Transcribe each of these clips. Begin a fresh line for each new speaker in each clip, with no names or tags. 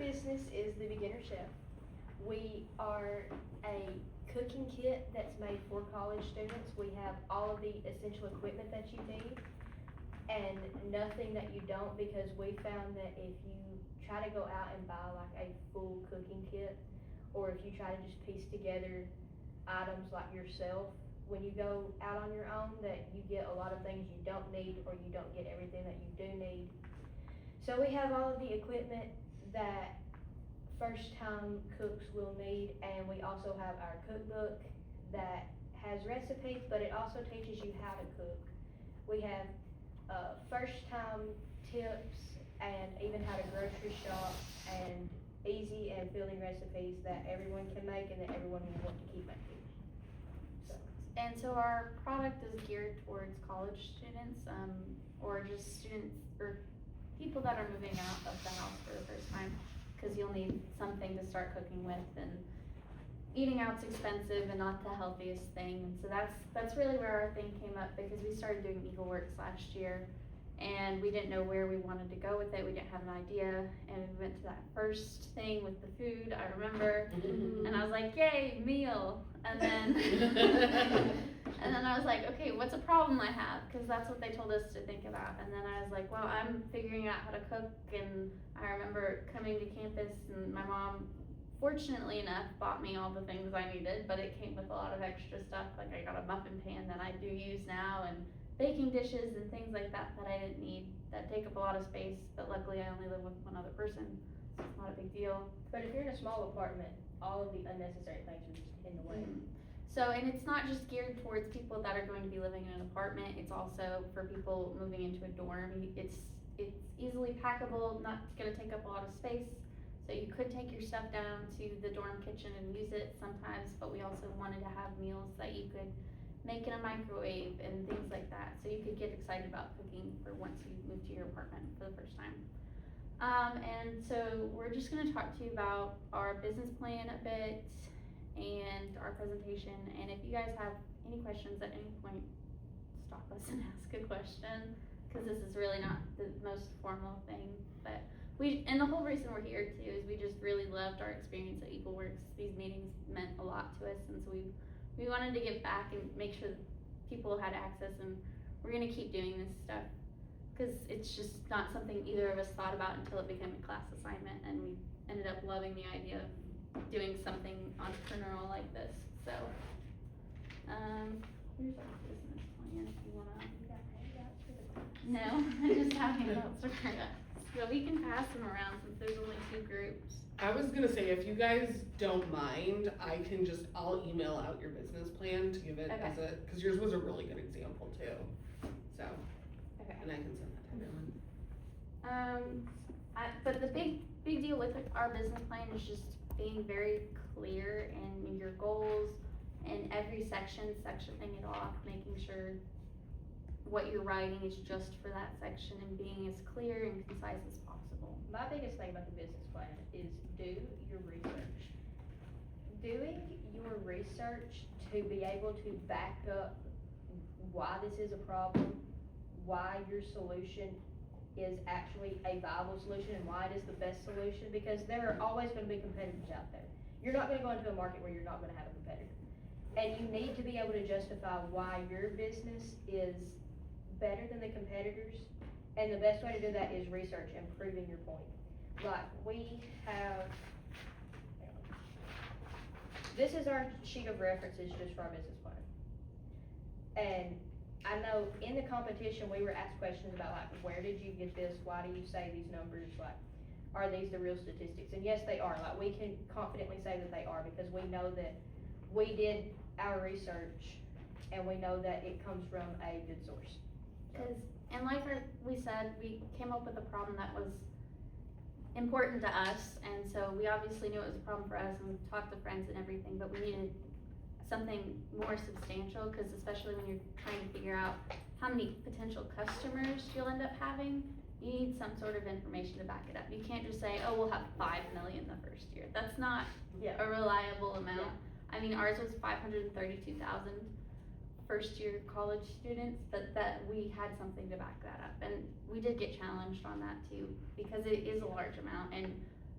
business is the Beginner Chef. We are a cooking kit that's made for college students. We have all of the essential equipment that you need and nothing that you don't, because we found that if you try to go out and buy like a full cooking kit, or if you try to just piece together items like yourself, when you go out on your own, that you get a lot of things you don't need, or you don't get everything that you do need. So we have all of the equipment that first time cooks will need, and we also have our cookbook that has recipes, but it also teaches you how to cook. We have first time tips and even how to grocery shop, and easy and filling recipes that everyone can make and that everyone will want to keep making.
And so our product is geared towards college students, or just students or people that are moving out of the house for the first time, because you'll need something to start cooking with, and eating out's expensive and not the healthiest thing. And so that's really where our thing came up, because we started doing Eagle Works last year and we didn't know where we wanted to go with it. We didn't have an idea, and we went to that first thing with the food, I remember, and I was like, yay, meal. And then and then I was like, okay, what's a problem I have? Because that's what they told us to think about. And then I was like, well, I'm figuring out how to cook. And I remember coming to campus, and my mom, fortunately enough, bought me all the things I needed, but it came with a lot of extra stuff. Like I got a muffin pan that I do use now, and baking dishes and things like that I didn't need, that take up a lot of space. But luckily I only live with one other person, so it's not a big deal.
But if you're in a small apartment, all of the unnecessary things are just in the way.
So, and it's not just geared towards people that are going to be living in an apartment, it's also for people moving into a dorm. It's easily packable, not gonna take up a lot of space. So you could take your stuff down to the dorm kitchen and use it sometimes, but we also wanted to have meals that you could make in a microwave and things like that. So you could get excited about cooking for once you move to your apartment for the first time. And so we're just gonna talk to you about our business plan a bit and our presentation. And if you guys have any questions at any point, stop us and ask a question, because this is really not the most formal thing. But and the whole reason we're here too is we just really loved our experience at Eagle Works. These meetings meant a lot to us, and so we wanted to give back and make sure that people had access, and we're gonna keep doing this stuff, because it's just not something either of us thought about until it became a class assignment, and we ended up loving the idea of doing something entrepreneurial like this. So, here's our business plan if you wanna. No, I just have handouts for us. So we can pass them around since there's only 2 groups.
I was gonna say, if you guys don't mind, I'll email out your business plan to give it as a, cause yours was a really good example too. So, and I can send that to everyone.
But the big deal with our business plan is just being very clear in your goals, and every sectioning it off, making sure what you're writing is just for that section, and being as clear and concise as possible.
My biggest thing about the business plan is do your research. Doing your research to be able to back up why this is a problem, why your solution is actually a viable solution, and why it is the best solution, because there are always gonna be competitors out there. You're not gonna go into a market where you're not gonna have a competitor. And you need to be able to justify why your business is better than the competitors, and the best way to do that is research and proving your point. Like we have, this is our sheet of references just for our business plan. And I know in the competition we were asked questions about like, where did you get this? Why do you say these numbers? Like, are these the real statistics? And yes, they are. Like, we can confidently say that they are, because we know that we did our research and we know that it comes from a good source.
And like we said, we came up with a problem that was important to us, and so we obviously knew it was a problem for us, and we talked to friends and everything, but we needed something more substantial, because especially when you're trying to figure out how many potential customers you'll end up having, you need some sort of information to back it up. You can't just say, oh, we'll have 5 million the first year. That's not a reliable amount. I mean, ours was 532,000 first year college students, but that we had something to back that up. And we did get challenged on that too, because it is a large amount, and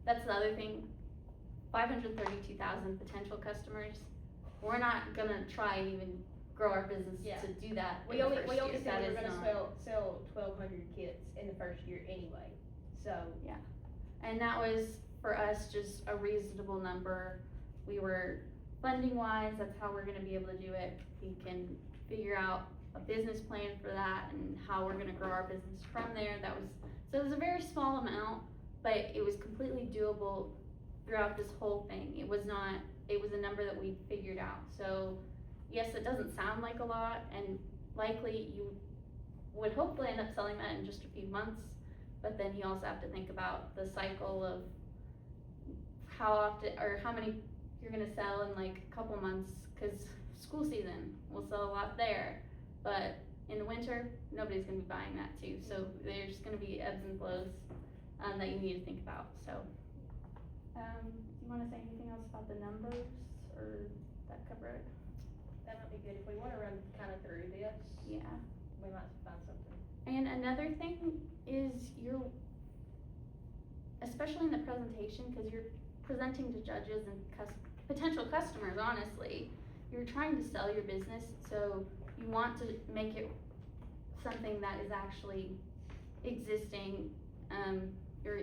that's the other thing, 532,000 potential customers. We're not gonna try and even grow our business
Yeah.
to do that
We
in the
only
first
said
year.
we
That
were
is
gonna
not-
sell 1,200 kits in the first year anyway, so.
And that was, for us, just a reasonable number. We were, funding wise, that's how we're gonna be able to do it. We can figure out a business plan for that and how we're gonna grow our business from there. So it was a very small amount, but it was completely doable throughout this whole thing. It was a number that we figured out. So, yes, it doesn't sound like a lot, and likely you would hopefully end up selling that in just a few months, but then you also have to think about the cycle of how often, or how many you're gonna sell in like a couple months, cause school season, we'll sell a lot there, but in the winter, nobody's gonna be buying that too, so there's gonna be ebbs and flows, that you need to think about, so. Do you wanna say anything else about the numbers, or that cover it?
That might be good, if we wanna run kinda through this,
Yeah.
we might find something.
And another thing is especially in the presentation, cause you're presenting to judges and potential customers, honestly, you're trying to sell your business, so you want to make it something that is actually existing,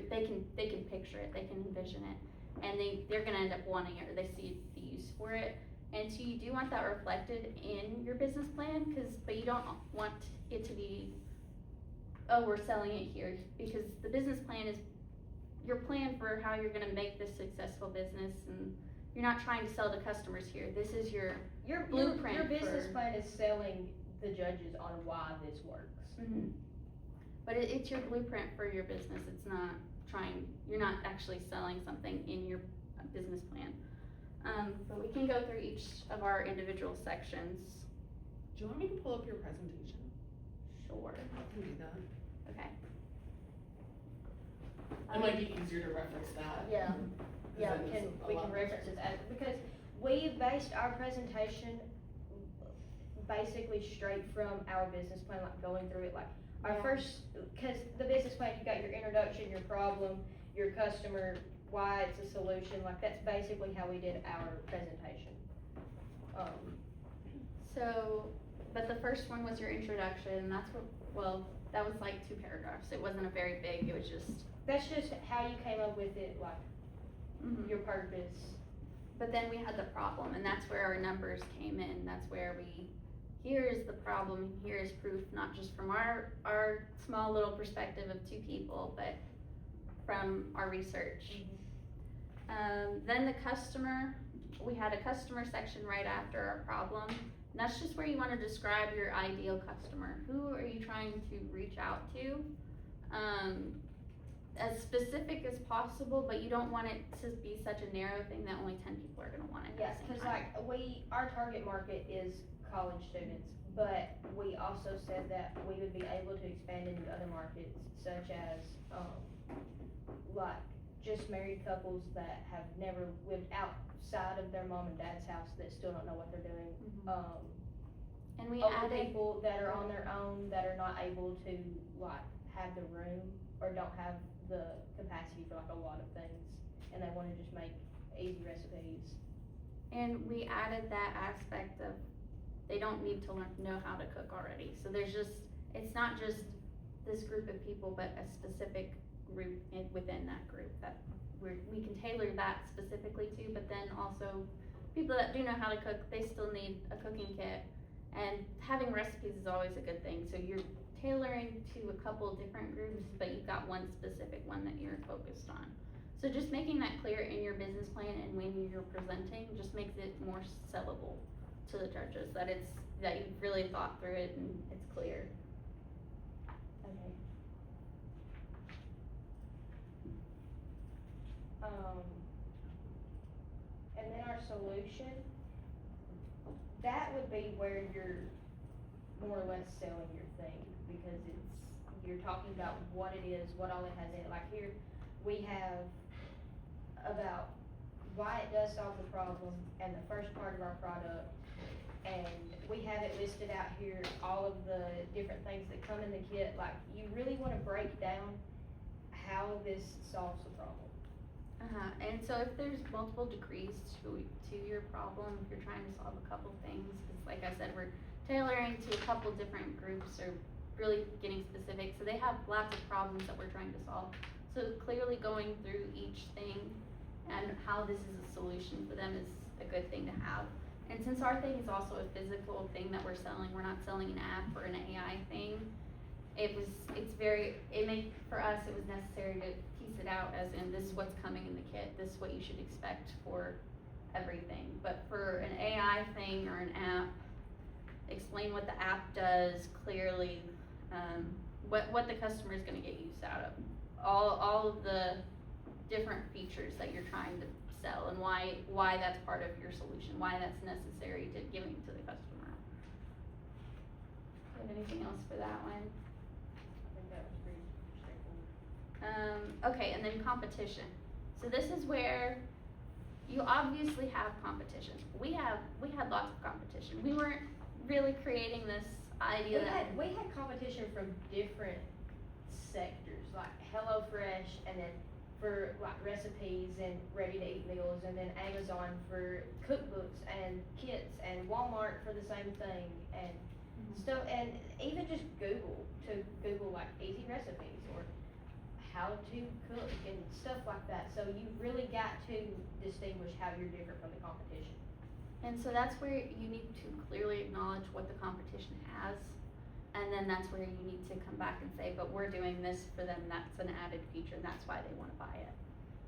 they can picture it, they can envision it, and they're gonna end up wanting it, or they see the use for it. And so you do want that reflected in your business plan, but you don't want it to be, oh, we're selling it here, because the business plan is your plan for how you're gonna make this successful business, and you're not trying to sell to customers here. This is your blueprint
Your business
for-
plan is selling the judges on why this works.
But it's your blueprint for your business. It's not you're not actually selling something in your business plan. But we can go through each of our individual sections.
Do you want me to pull up your presentation?
Sure.
I can do that.
Okay.
It might be easier to reference that.
Yeah.
'cause
Yeah,
then it's a
we
lot
can
more
reference it because we based our presentation basically straight from our business plan, like going through it, like our
Yeah.
first, cause the business plan, you got your introduction, your problem, your customer, why it's a solution, like that's basically how we did our presentation.
But the first one was your introduction. That was like 2 paragraphs. It wasn't a very big, it was just.
That's just how you came up with it, like
Mhm.
your purpose.
But then we had the problem, and that's where our numbers came in. That's where here is the problem, here is proof, not just from our small little perspective of 2 people, but from our research. Then the customer, we had a customer section right after our problem. And that's just where you wanna describe your ideal customer. Who are you trying to reach out to? As specific as possible, but you don't want it to be such a narrow thing that only 10 people are gonna want it
Yeah,
at the same
cause
time.
like our target market is college students, but we also said that we would be able to expand into other markets such as, like just married couples that have never lived outside of their mom and dad's house that still don't know what they're doing.
And we
Older
added,
people that are on their own, that are not able to like have the room or don't have the capacity for like a lot of things, and they wanna just make easy recipes.
and we added that aspect of, they don't need to know how to cook already. So it's not just this group of people, but a specific group within that group that we can tailor that specifically to, but then also people that do know how to cook, they still need a cooking kit. And having recipes is always a good thing, so you're tailoring to a couple different groups, but you've got one specific one that you're focused on. So just making that clear in your business plan and when you're presenting, just makes it more sellable to the judges, that you've really thought through it and it's clear.
Okay. And then our solution, that would be where you're more or less selling your thing, because you're talking about what it is, what all it has in it. Like here, we have about why it does solve the problem and the first part of our product, and we have it listed out here, all of the different things that come in the kit. Like, you really wanna break down how this solves the problem.
And so if there's multiple degrees to your problem, if you're trying to solve a couple things, because like I said, we're tailoring to a couple different groups or really getting specific, so they have lots of problems that we're trying to solve. So clearly going through each thing and how this is a solution for them is a good thing to have. And since our thing is also a physical thing that we're selling, we're not selling an app or an AI thing, for us, it was necessary to piece it out as in, this is what's coming in the kit, this is what you should expect for everything. But for an AI thing or an app, explain what the app does clearly, what the customer is gonna get use out of. All of the different features that you're trying to sell and why that's part of your solution, why that's necessary to giving to the customer. Do you have anything else for that one?
I think that was pretty straightforward.
Okay, and then competition. So this is where you obviously have competition. We had lots of competition. We weren't really creating this idea
We had competition from different sectors, like HelloFresh, and then for like recipes and ready-to-eat meals, and then Amazon for cookbooks and kits, and Walmart for the same thing, and stuff, and even just Google like easy recipes or how to cook and stuff like that. So you really got to distinguish how you're different from the competition.
And so that's where you need to clearly acknowledge what the competition has, and then that's where you need to come back and say, but we're doing this for them, that's an added feature, and that's why they wanna buy it.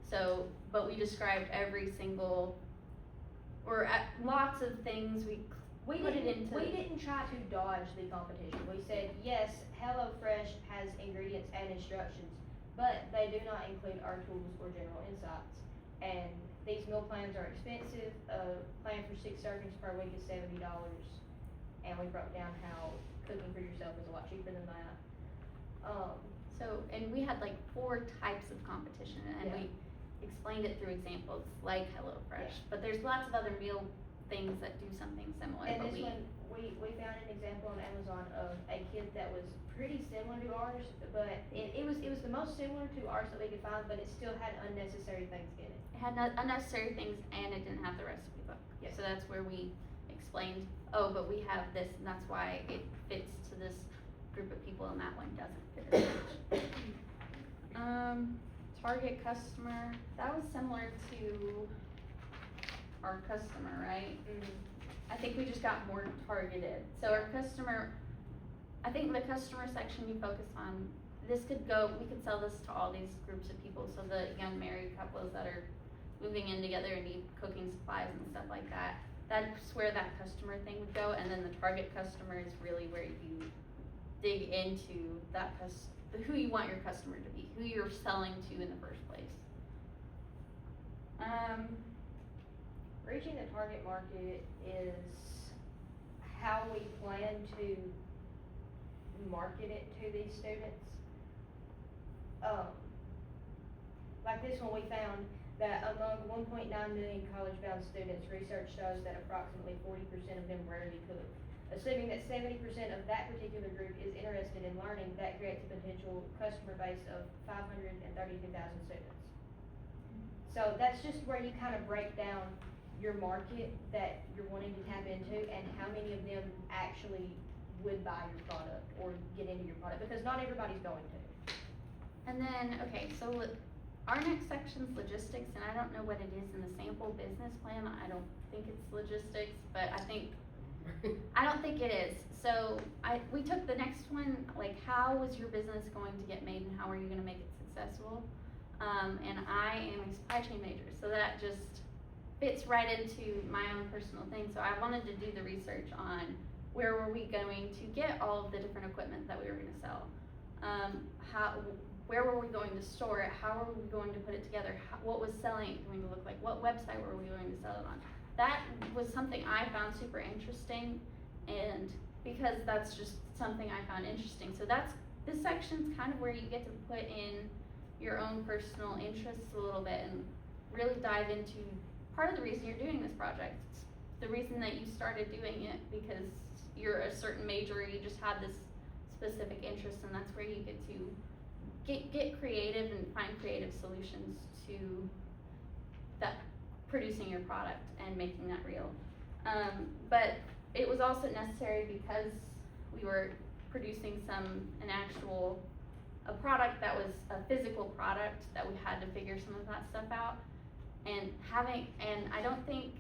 So, but we described every single, or lots of things, we didn't
try to dodge the competition. We said, yes, HelloFresh has ingredients and instructions, but they do not include our tools or general insights. And these meal plans are expensive. A plan for 6 servings per week is $70. And we broke down how cooking for yourself is a lot cheaper than that.
And we had like 4 types of competition, and we explained it through examples like HelloFresh.
Yeah.
But there's lots of other meal things that do something similar.
And
but
this one, we found an example on Amazon of a kit that was pretty similar to ours, but it was the most similar to ours that we could find, but it still had unnecessary things in it.
It had unnecessary things, and it didn't have the recipe book.
Yes.
So that's where we explained, oh, but we have this, and that's why it fits to this group of people, and that one doesn't fit as much. Target customer, that was similar to our customer, right? I think we just got more targeted. So our customer, I think the customer section you focus on, we could sell this to all these groups of people. So the young married couples that are moving in together and need cooking supplies and stuff like that. That's where that customer thing would go. And then the target customer is really where you dig into that who you want your customer to be, who you're selling to in the first place.
Reaching the target market is how we plan to market it to these students. Like this one, we found that among 1.9 million college-bound students, research shows that approximately 40% of them rarely cook. Assuming that 70% of that particular group is interested in learning, that creates a potential customer base of 532,000 students. So that's just where you kind of break down your market that you're wanting to tap into and how many of them actually would buy your product or get into your product, because not everybody's going to.
And then, okay, so our next section's logistics, and I don't know what it is in the sample business plan. I don't think it's logistics, but I don't think it is. So we took the next one, like how was your business going to get made and how are you gonna make it successful? And I am a supply chain major, so that just fits right into my own personal thing. So I wanted to do the research on where were we going to get all of the different equipment that we were gonna sell? Where were we going to store it? How were we going to put it together? What was selling going to look like? What website were we going to sell it on? That was something I found super interesting, and because that's just something I found interesting. So this section's kind of where you get to put in your own personal interests a little bit and really dive into part of the reason you're doing this project. It's the reason that you started doing it because you're a certain major, you just had this specific interest, and that's where you get to get creative and find creative solutions to that producing your product and making that real. But it was also necessary because we were producing a product that was a physical product that we had to figure some of that stuff out. And I don't think,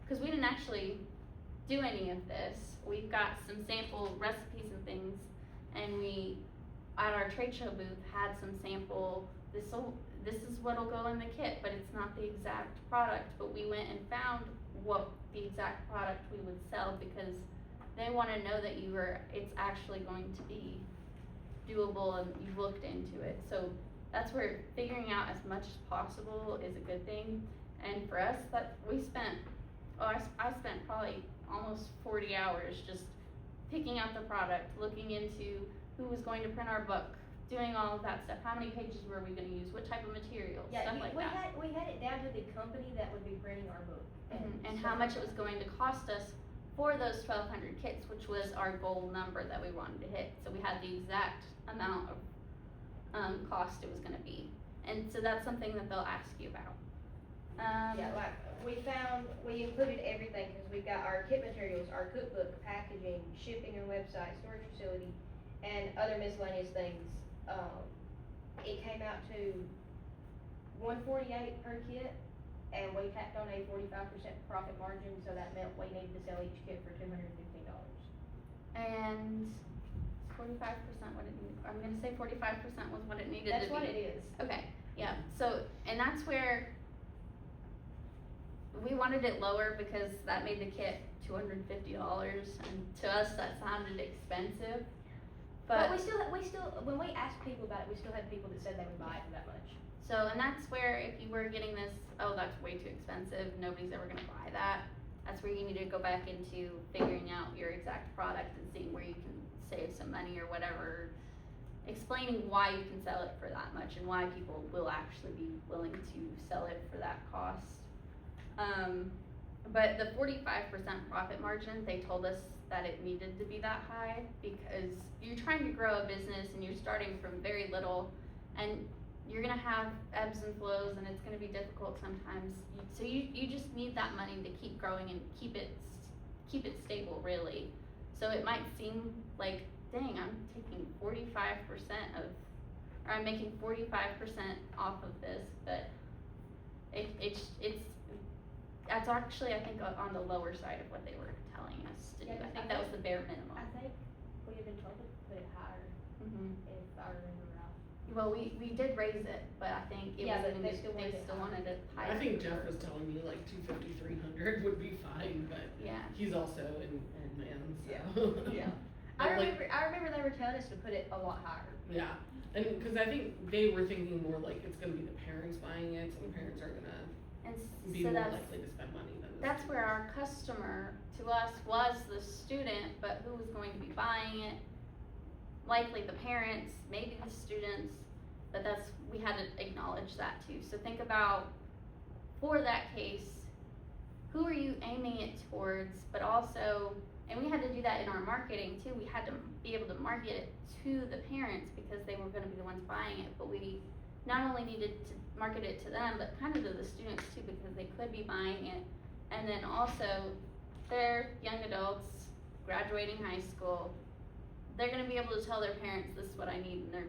cause we didn't actually do any of this, we've got some sample recipes and things, and we, at our trade show booth, had some sample, this is what'll go in the kit, but it's not the exact product, but we went and found what the exact product we would sell, because they wanna know that it's actually going to be doable and you've looked into it. So that's where figuring out as much as possible is a good thing. And for us, that we spent, I spent probably almost 40 hours just picking out the product, looking into who was going to print our book, doing all of that stuff. How many pages were we gonna use? What type of material? Stuff like that.
We had it down to the company that would be printing our book.
And how much it was going to cost us for those 1,200 kits, which was our goal number that we wanted to hit. So we had the exact amount of cost it was gonna be. And so that's something that they'll ask you about.
Like we included everything, cause we've got our kit materials, our cookbook, packaging, shipping and website, storage facility, and other miscellaneous things. It came out to $148 per kit, and we tacked on a 45% profit margin, so that meant we needed to sell each kit for $215.
And 45% what it needed, I'm gonna say 45% was what it needed to be.
That's what it is.
Okay, yeah, so, and that's where we wanted it lower because that made the kit $250, and to us that sounded expensive.
But we still, when we asked people about it, we still had people that said they would buy it for that much.
So, and that's where if you were getting this, oh, that's way too expensive, nobody's ever gonna buy that, that's where you need to go back into figuring out your exact product and seeing where you can save some money or whatever, explaining why you can sell it for that much and why people will actually be willing to sell it for that cost. But the 45% profit margin, they told us that it needed to be that high because you're trying to grow a business and you're starting from very little, and you're gonna have ebbs and flows, and it's gonna be difficult sometimes. So you just need that money to keep growing and keep it stable, really. So it might seem like, dang, I'm taking 45% or I'm making 45% off of this, but that's actually, I think, on the lower side of what they were telling us to do. I think that was the bare minimum.
I think we had been told to put it higher, if I remember right.
Well, we did raise it, but I think it was,
they still
wanted it higher.
I think Jeff was telling me like 250, 300 would be fine, but
yeah,
he's also an old man, so.
Yeah. I remember they were telling us to put it a lot higher.
Yeah, and cause I think they were thinking more like it's gonna be the parents buying it, so the parents are gonna
and
be
so
more
that's,
likely to spend money than the
that's where our customer to us was the student, but who was going to be buying it? Likely the parents, maybe the students, but we had to acknowledge that too. So think about, for that case, who are you aiming it towards, but also, and we had to do that in our marketing too, we had to be able to market it to the parents because they were gonna be the ones buying it, but we not only needed to market it to them, but kind of to the students too, because they could be buying it. And then also, they're young adults, graduating high school, they're gonna be able to tell their parents, this is what I need, and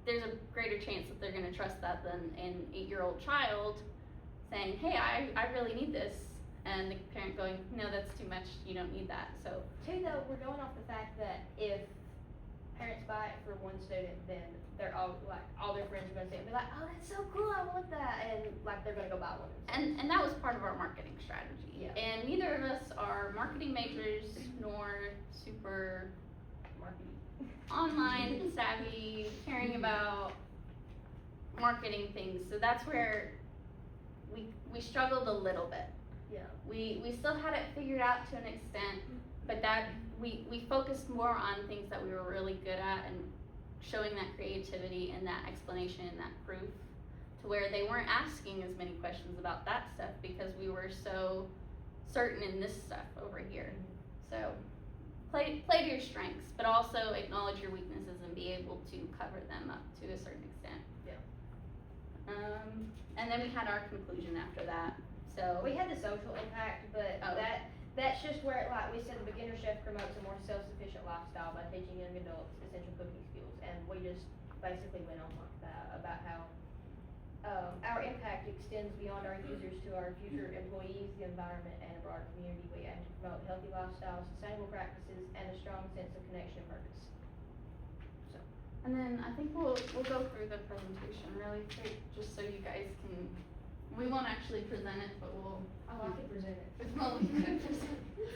there's a greater chance that they're gonna trust that than an 8-year-old child saying, hey, I really need this, and the parent going, no, that's too much, you don't need that, so.
Two, though, we're going off the fact that if parents buy it for one student, then they're all their friends are gonna see it and be like, oh, that's so cool, I want that, and like they're gonna go buy one.
And that was part of our marketing strategy.
Yeah.
And neither of us are marketing majors nor super online savvy, caring about marketing things. So that's where we struggled a little bit.
Yeah.
We still had it figured out to an extent, but that we focused more on things that we were really good at and showing that creativity and that explanation and that proof, to where they weren't asking as many questions about that stuff because we were so certain in this stuff over here. So play to your strengths, but also acknowledge your weaknesses and be able to cover them up to a certain extent.
Yeah.
And then we had our conclusion after that, so.
We had the social impact, but
Oh.
that's just where, like we said, the beginner chef promotes a more self-sufficient lifestyle by teaching young adults essential cooking skills, and we just basically went on like that about how our impact extends beyond our users to our future employees, the environment, and a broader community. We aim to promote healthy lifestyles, sustainable practices, and a strong sense of connection and purpose.
And then I think we'll go through the presentation really quick, just so you guys can, we won't actually present it, but we'll.
Oh, I can present it.
Well, we can present it.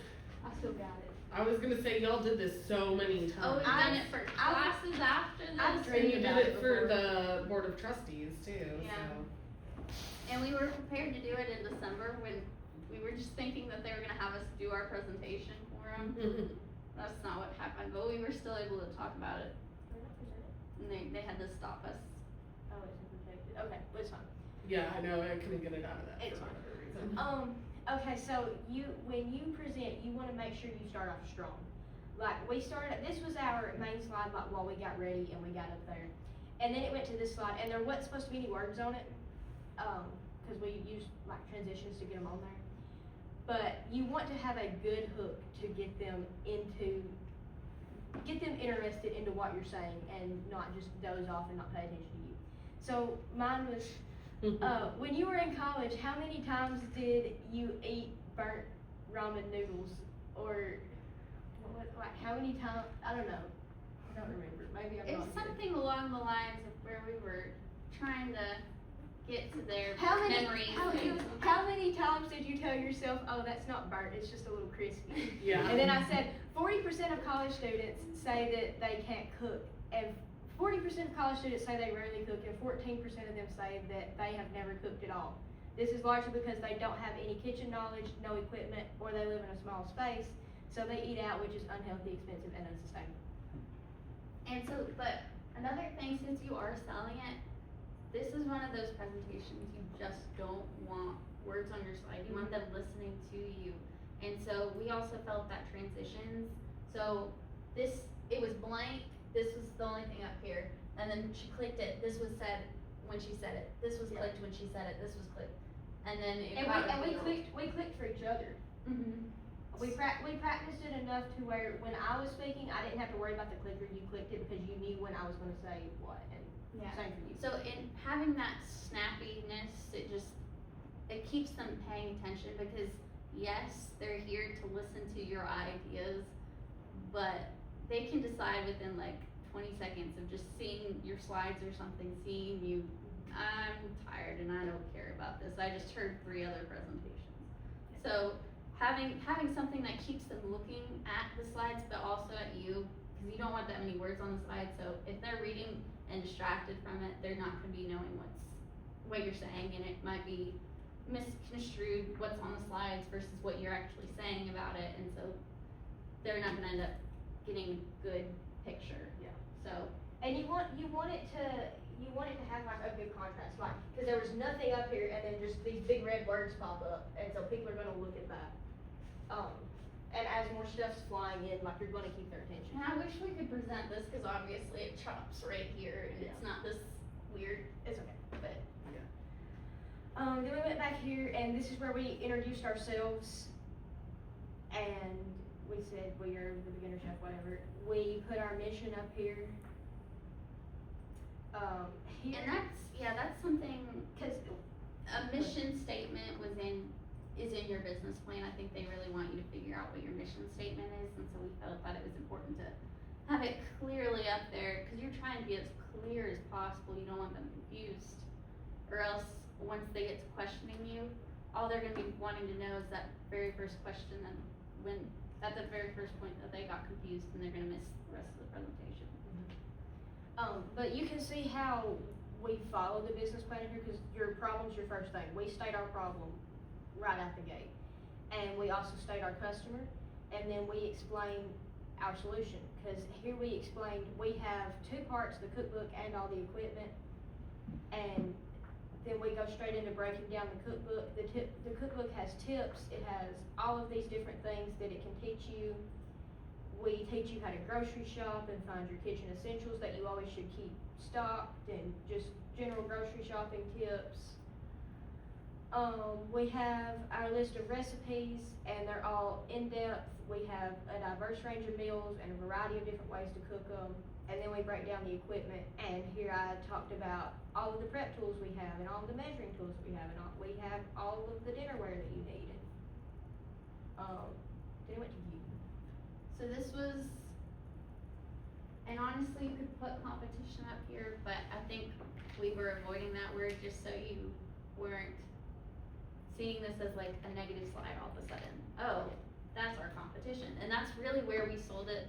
I still got it.
I was gonna say, y'all did this so many
Oh, we've
times.
done it for classes after this.
I've
And you
dreamed
did
about
it
it
for
before.
the Board of Trustees too,
Yeah.
so.
And we were prepared to do it in December when we were just thinking that they were gonna have us do our presentation for them. That's not what happened, but we were still able to talk about it,
We're not presenting.
and they had to stop us.
Oh, it's protected. Okay, well, it's fine.
Yeah, I know, I couldn't get it out of that
It's
for
fine.
whatever reason.
Okay, so when you present, you wanna make sure you start off strong. Like, this was our main slide, like, while we got ready and we got up there. And then it went to this slide, and there wasn't supposed to be any words on it, cause we used, like, transitions to get them on there. But you want to have a good hook to get them interested into what you're saying and not just doze off and not pay attention to you. So mine was, when you were in college, how many times did you eat burnt ramen noodles? Or, like, how many times, I don't know, I don't remember, maybe I'm
It
not
was
good.
something along the lines of where we were trying to get to their
How
memories.
many times did you tell yourself, oh, that's not burnt, it's just a little crispy?
Yeah.
And then I said, 40% of college students say that they can't cook, and 40% of college students say they rarely cook, and 14% of them say that they have never cooked at all. This is largely because they don't have any kitchen knowledge, no equipment, or they live in a small space, so they eat out, which is unhealthy, expensive, and unsustainable.
And so, but another thing, since you are selling it, this is one of those presentations you just don't want words on your slide. You want them listening to you. And so we also felt that transitions. So it was blank. This was the only thing up here. And then she clicked it. This was said when she said it. This was clicked when she said it. This was clicked. And then it
We clicked for each other.
Mm-hmm.
We practiced it enough to where when I was speaking, I didn't have to worry about the clicker. You clicked it because you knew when I was gonna say what, and same for you.
So in having that snappiness, it keeps them paying attention, because yes, they're here to listen to your ideas, but they can decide within like 20 seconds of just seeing your slides or something, seeing you, I'm tired and I don't care about this. I just heard 3 other presentations. So having something that keeps them looking at the slides, but also at you, because you don't want that many words on the slide. So if they're reading and distracted from it, they're not going to be knowing what you're saying, and it might be misconstrued what's on the slides versus what you're actually saying about it, and so they're not going to end up getting a good picture.
Yeah.
So.
And you want it to have like a good contrast, like, because there was nothing up here, and then just these big red words pop up, and so people are gonna look at that. And as more stuff's flying in, like, you're gonna keep their attention.
And I wish we could present this, because obviously it chops right here, and it's not this weird,
It's okay.
but.
Then we went back here, and this is where we introduced ourselves, and we said we are the beginner chef, whatever. We put our mission up here. Here.
And that's something,
Cause
a mission statement is in your business plan. I think they really want you to figure out what your mission statement is, and so we felt that it was important to have it clearly up there, because you're trying to be as clear as possible. You don't want them confused, or else once they get to questioning you, all they're gonna be wanting to know is that very first question, and when at the very first point that they got confused, and they're gonna miss the rest of the presentation.
but you can see how we follow the business plan in here, because your problem's your first thing. We state our problem right out the gate. And we also state our customer, and then we explain our solution. Because here we explained, we have 2 parts, the cookbook and all the equipment. And then we go straight into breaking down the cookbook. The cookbook has tips, it has all of these different things that it can teach you. We teach you how to grocery shop and find your kitchen essentials that you always should keep stocked, and just general grocery shopping tips. We have our list of recipes, and they're all in-depth. We have a diverse range of meals and a variety of different ways to cook them. And then we break down the equipment, and here I talked about all of the prep tools we have, and all of the measuring tools we have, and we have all of the dinnerware that you need. Then it went to you.
So this was, and honestly, you could put competition up here, but I think we were avoiding that word just so you weren't seeing this as like a negative slide all of a sudden. Oh, that's our competition, and that's really where we sold it.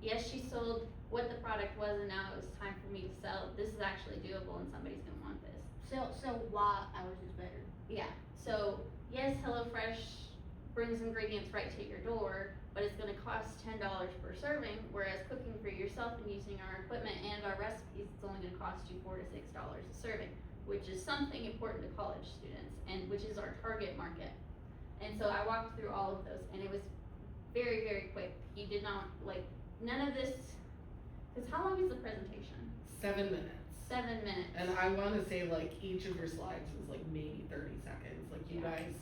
Yes, she sold what the product was, and now it was time for me to sell. This is actually doable, and somebody's gonna want this.
So why ours is better?
Yeah, so yes, HelloFresh brings ingredients right to your door, but it's gonna cost $10 per serving, whereas cooking for yourself and using our equipment and our recipes, it's only gonna cost you $4 to $6 a serving, which is something important to college students, and which is our target market. And so I walked through all of those, and it was very, very quick. You did not, like, none of this, cause how long is the presentation?
7 minutes.
7 minutes.
And I wanna say like each of your slides was like maybe 30 seconds, like you
Yeah.
guys.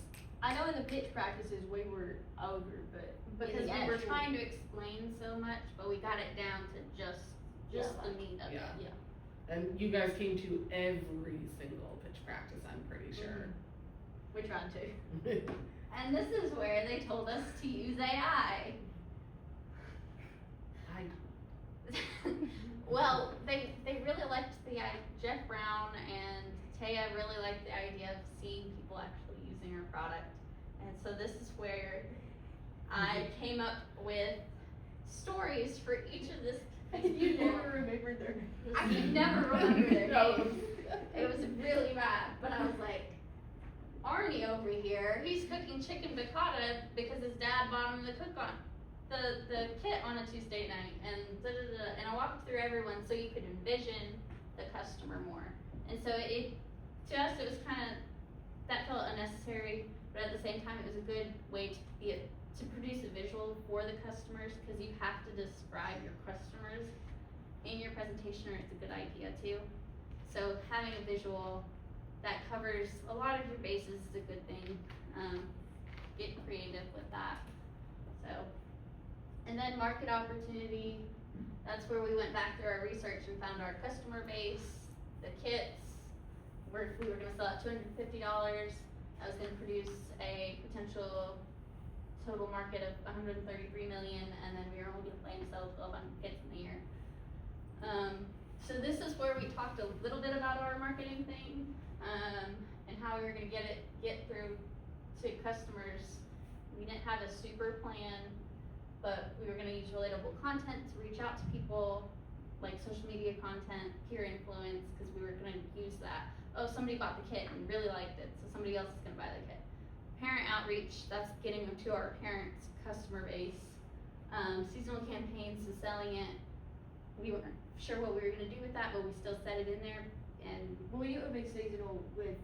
I know in the pitch practices we were over, but
Because
in the
we were
actual-
trying to explain so much, but we got it down to just
Yeah,
the
like-
meat of it.
Yeah.
Yeah.
And you guys came to every single pitch practice, I'm pretty sure.
we tried to.
And this is where they told us to use AI. Well, they really liked the Jeff Brown and Taya really liked the idea of seeing people actually using our product. And so this is where I came up with stories for each of this.
You never remember their
I can never remember their
No.
names. It was really bad, but I was like, Arnie over here, he's cooking chicken piccata because his dad bought him the kit on a Tuesday night, and and I walked through everyone so you could envision the customer more. And so to us it was kind of, that felt unnecessary, but at the same time it was a good way to produce a visual for the customers, because you have to describe your customers in your presentation or it's a good idea too. So having a visual that covers a lot of your bases is a good thing. Get creative with that. So, and then market opportunity, that's where we went back through our research and found our customer base, the kits, where we were gonna sell at $250. I was gonna produce a potential total market of 133 million, and then we were only gonna plan to sell 1,200 kits in the year. So this is where we talked a little bit about our marketing thing, and how we were gonna get through to customers. We didn't have a super plan, but we were gonna use relatable content to reach out to people, like social media content, peer influence, because we were gonna use that. Oh, somebody bought the kit and really liked it, so somebody else is gonna buy the kit. Parent outreach, that's getting them to our parents' customer base. Seasonal campaigns is selling it. We weren't sure what we were gonna do with that, but we still set it in there. And
Well, it would be seasonal with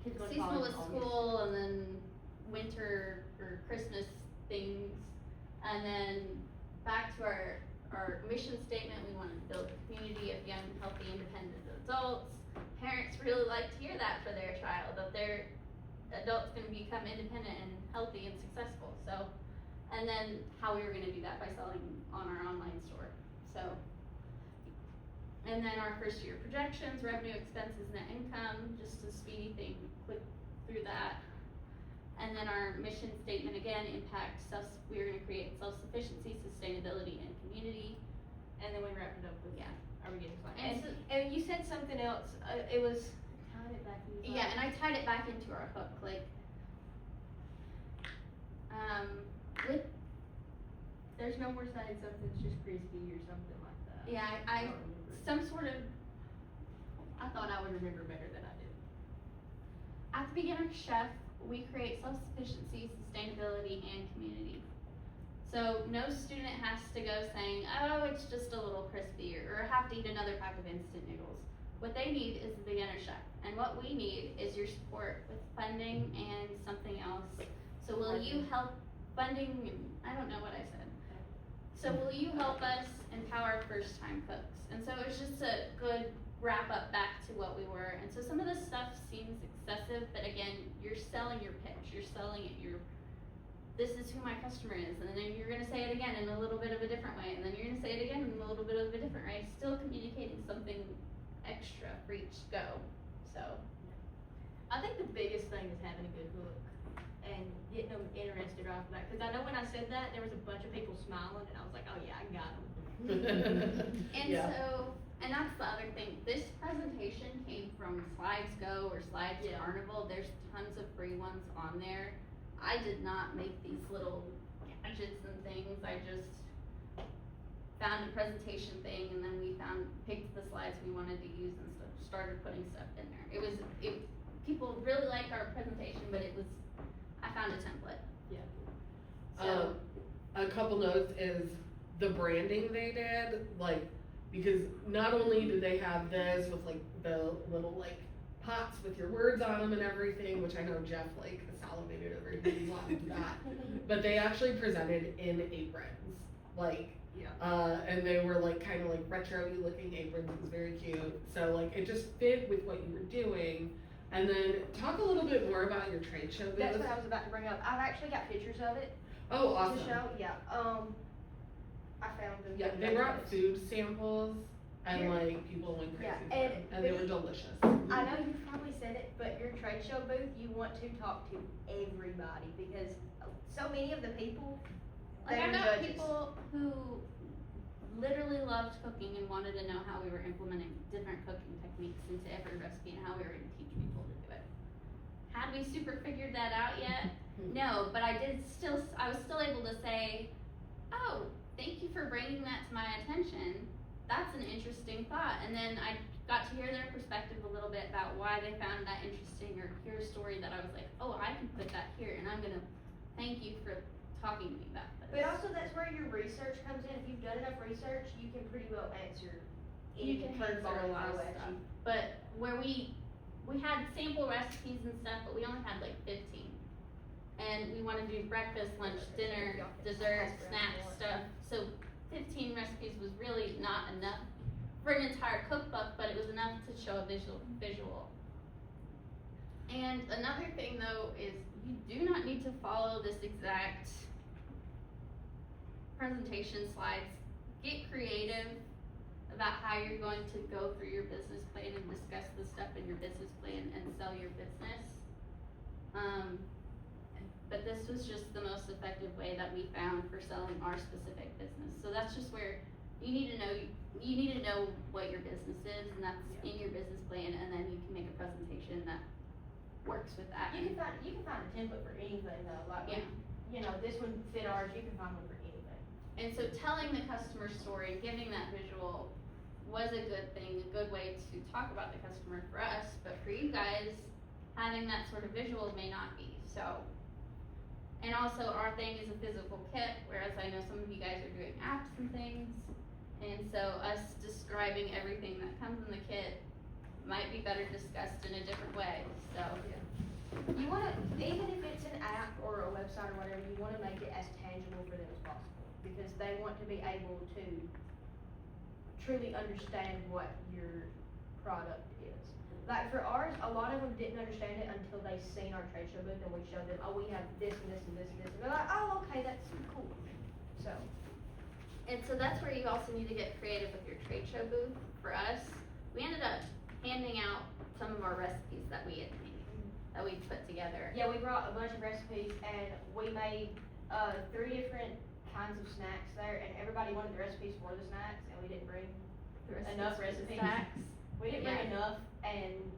kids going to
seasonal
college
with
in August.
school, and then winter or Christmas things. And then back to our mission statement, we want to build a community of young, healthy, independent adults. Parents really like to hear that for their child, that their adult's gonna become independent and healthy and successful. So, and then how we were gonna do that by selling on our online store. So, and then our first year projections, revenue, expenses, net income, just a speedy thing, click through that. And then our mission statement, again, impact we were gonna create self-sufficiency, sustainability, and community.
And then we wrapped it up with,
Yeah.
are we getting fine?
And so,
And you said something else, it was,
Tied it back in.
yeah, and I tied it back into our hook, like, with,
There's no more saying something's just crispy or something like that.
yeah,
I
I
don't remember.
some sort of,
I thought I would remember better than I did.
at the beginner chef, we create self-sufficiency, sustainability, and community. So no student has to go saying, oh, it's just a little crispy, or have to eat another pack of instant noodles. What they need is the beginner chef, and what we need is your support with funding and something else. So will you help funding, I don't know what I said. So will you help us empower first-time cooks? And so it was just a good wrap up back to what we were. And so some of this stuff seems excessive, but again, you're selling your pitch, you're selling it, this is who my customer is, and then you're gonna say it again in a little bit of a different way, and then you're gonna say it again in a little bit of a different way, still communicating something extra for each go, so.
I think the biggest thing is having a good hook and getting them interested off of that. Cause I know when I said that, there was a bunch of people smiling and I was like, oh yeah, I got them.
And
Yeah.
so, and that's the other thing, this presentation came from Slides Go or Slides
Yeah.
Carnival, there's tons of free ones on there. I did not make these little gadgets and things, I just found a presentation thing and then we picked the slides we wanted to use and started putting stuff in there. People really liked our presentation, but I found a template.
Yeah.
So,
A couple notes is the branding they did, like, because not only did they have this with like the little like pots with your words on them and everything, which I know Jeff like salivated over, he wanted that, but they actually presented in aprons, like,
Yeah.
and they were like kind of like retro-y looking aprons. It was very cute. So like it just fit with what you were doing. And then talk a little bit more about your trade show booth.
That's what I was about to bring up. I've actually got pictures of it
Oh, awesome.
to show. Yeah. I found them.
Yeah, they brought food samples and
Yeah.
like people went crazy
Yeah,
for
and
them, and they were delicious.
I know you've probably said it, but your trade show booth, you want to talk to everybody because so many of the people,
like,
they
I
are
got
judges.
people who literally loved cooking and wanted to know how we were implementing different cooking techniques into every recipe and how we were gonna teach people to do it. Had we super figured that out yet? No, but I was still able to say, oh, thank you for bringing that to my attention. That's an interesting thought. And then I got to hear their perspective a little bit about why they found that interesting or hear a story that I was like, oh, I can put that here and I'm gonna thank you for talking to me about this.
But also that's where your research comes in. If you've done enough research, you can pretty well answer
You
any
can
curveball
answer a lot of
throw at
stuff.
you.
But where we had sample recipes and stuff, but we only had like 15. And we wanted to do breakfast, lunch, dinner, dessert, snacks, stuff. So 15 recipes was really not enough for an entire cookbook, but it was enough to show a visual. And another thing though is you do not need to follow this exact presentation slides. Get creative about how you're going to go through your business plan and discuss the stuff in your business plan and sell your business. But this was just the most effective way that we found for selling our specific business. So that's just where you need to know what your business is, and that's in your business plan, and then you can make a presentation that works with that.
You can find a template for anything though, like,
Yeah.
you know, this one fit ours, you can find one for anything.
And so telling the customer story, giving that visual was a good thing, a good way to talk about the customer for us, but for you guys, having that sort of visual may not be, so. And also our thing is a physical kit, whereas I know some of you guys are doing apps and things, and so us describing everything that comes in the kit might be better discussed in a different way, so.
You wanna, even if it's an app or a website or whatever, you wanna make it as tangible for them as possible. Because they want to be able to truly understand what your product is. Like for ours, a lot of them didn't understand it until they seen our trade show booth and we showed them, oh, we have this and this and this and this. And they're like, oh, okay, that's cool. So.
And so that's where you also need to get creative with your trade show booth. For us, we ended up handing out some of our recipes that we had made, that we put together.
Yeah, we brought a bunch of recipes and we made 3 different kinds of snacks there, and everybody wanted the recipes for the snacks, and we didn't bring enough
for the
recipes.
snacks.
We didn't bring
Yeah.
enough, and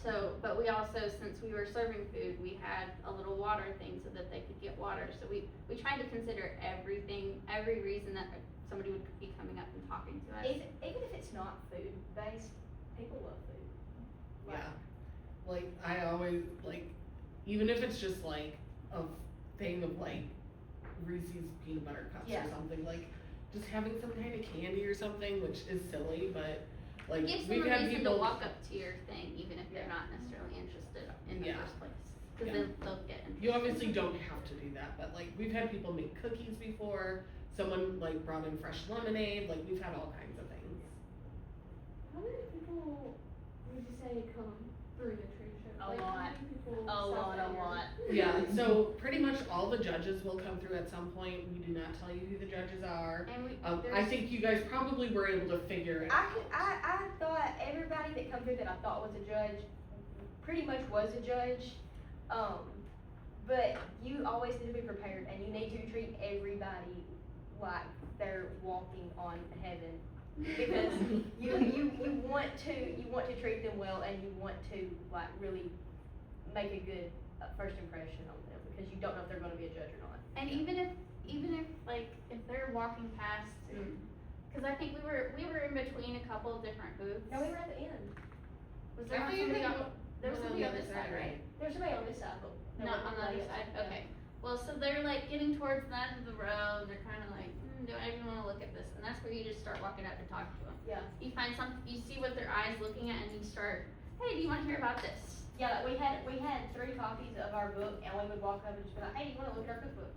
So, but we also, since we were serving food, we had a little water thing so that they could get water. So we tried to consider everything, every reason that somebody would be coming up and talking to us.
even if it's not food based, people love food.
Yeah, like I always like, even if it's just like a thing of like Reese's peanut butter cups
Yeah.
or something, like just having some kind of candy or something, which is silly, but like
Gives them
we've
a
had
reason
people.
to walk up to your thing, even if they're not necessarily interested in the
Yeah.
first place. Cause
Yeah.
they'll get interested.
You obviously don't have to do that, but like we've had people make cookies before. Someone like brought in fresh lemonade. Like we've had all kinds of things.
How many people would you say come through the trade show?
A
Like,
lot.
How many people
A
stop
lot.
there?
Yeah, so pretty much all the judges will come through at some point. We do not tell you who the judges are.
And we,
I
there's,
think you guys probably were able to figure it out.
I thought everybody that come through that I thought was a judge, pretty much was a judge. But you always need to be prepared and you need to treat everybody like they're walking on heaven. Because you want to treat them well and you want to like really make a good first impression on them because you don't know if they're gonna be a judge or not.
and even if like, if they're walking past and, cause I think we were in between a couple of different booths.
No, we were at the end.
Was there
I
not
think
somebody
they
on, there was
went on
somebody
the
on this
other
side,
side,
right?
There's somebody on this side, but. there
Not on
wasn't
the other
anybody
side,
else.
okay. Well, so they're like getting towards the end of the road, they're kinda like, do I even wanna look at this? And that's where you just start walking up and talking to them.
Yeah.
You find you see what their eyes looking at and you start, hey, do you wanna hear about this?
Yeah, like we had 3 copies of our book and we would walk up and just be like, hey, do you wanna look at our cookbook?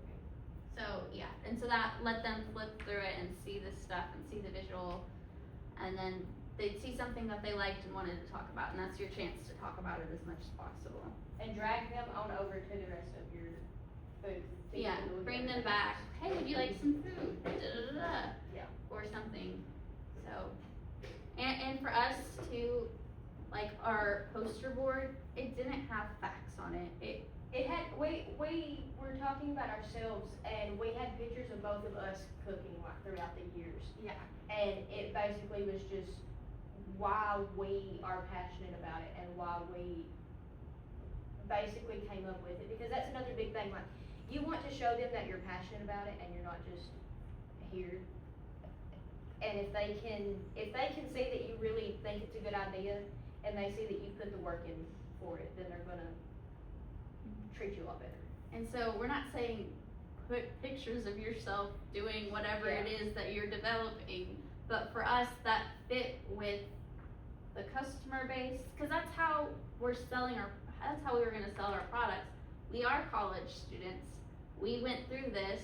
So, yeah, and so that let them flip through it and see this stuff and see the visual. And then they'd see something that they liked and wanted to talk about, and that's your chance to talk about it as much as possible.
And drag them on over to the rest of your booth. so you
Yeah,
can look
bring
at
them
it.
back, hey, would you like some food? Da, da, da, da.
Yeah.
Or something, so. And for us too, like our poster board, it didn't have facts on it.
It had, we were talking about ourselves and we had pictures of both of us cooking like throughout the years.
Yeah.
And it basically was just why we are passionate about it and why we basically came up with it, because that's another big thing, like, you want to show them that you're passionate about it and you're not just here. And if they can see that you really think it's a good idea and they see that you put the work in for it, then they're gonna treat you a lot better.
And so we're not saying put pictures of yourself doing whatever it is that you're developing, but for us that fit with the customer base, cause that's how that's how we were gonna sell our products. We are college students, we went through this,